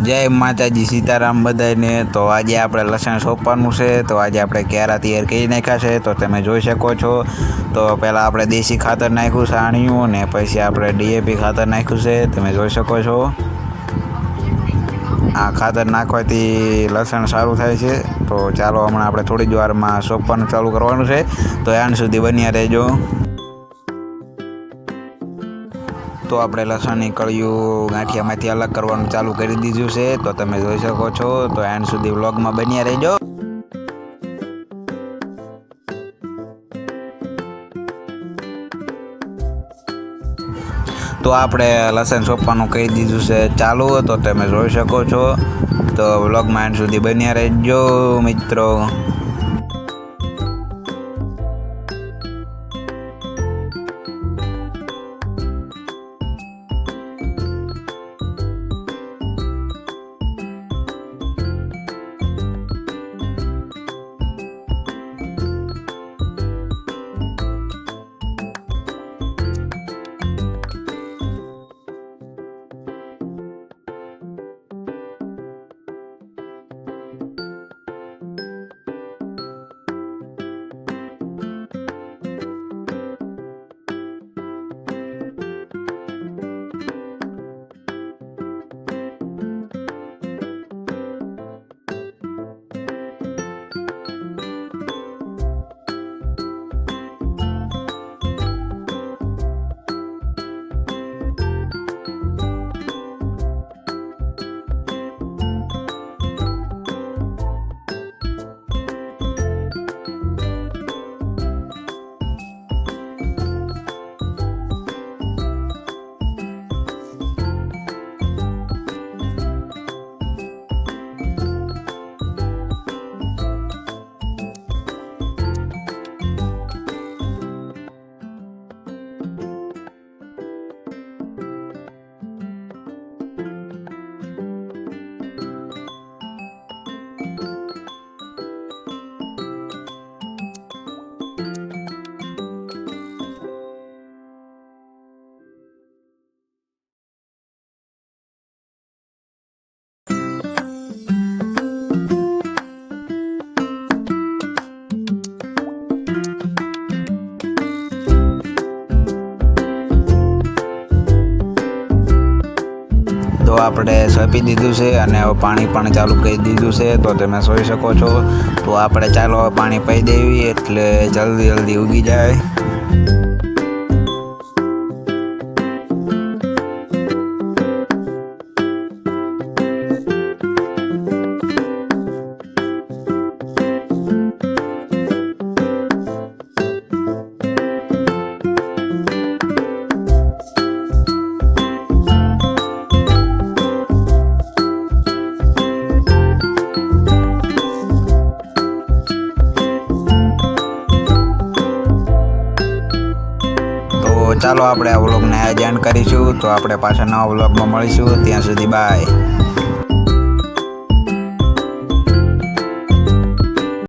जय माताजी सीताराम बधाने। तो आज આપણે લસણ સોંપવાનું છે। તો આજે આપણે કેરા તૈયાર કરી નાખ્યા છે। તો તમે જોઈ શકો છો। તો પહેલાં આપણે દેશી ખાતર નાખ્યું છાણિયું ને પછી આપણે ડીએપી ખાતર નાખ્યું છે। તમે જોઈ શકો છો। આ ખાતર નાખવાથી લસણ સારું થાય છે। તો ચાલો હમણાં આપણે થોડી જ વારમાં સોંપવાનું ચાલુ કરવાનું છે। તો એન્ડ સુધી બન્યા રહેજો। तो આપણે લસણની કળિયું ગાંઠિયામાંથી અલગ કરવાનું ચાલુ કરી દીધું છે। તો તમે જોઈ શકો છો। તો એન્ડ સુધી વ્લોગમાં બન્યા રહેજો। તો આપણે લસણ સોંપવાનું કહી દીધું છે ચાલુ। તો તમે જોઈ શકો છો। તો વ્લોગમાં એન્ડ સુધી બન્યા રહેજો મિત્રો। तो આપણે સોંપી દીધું છે અને હવે પાણી પણ ચાલુ કરી દીધું છે। તો તમે જોઈ શકો છો। તો આપણે ચાલો પાણી પાઈ દેવી એટલે જલ્દી જલ્દી ઉગી જાય। ચાલો આપણે આ વ્લોગને આ જ એન્ડ કરીશું। તો આપણે પાછા નવા વ્લોગમાં મળીશું। ત્યાં સુધી બાય।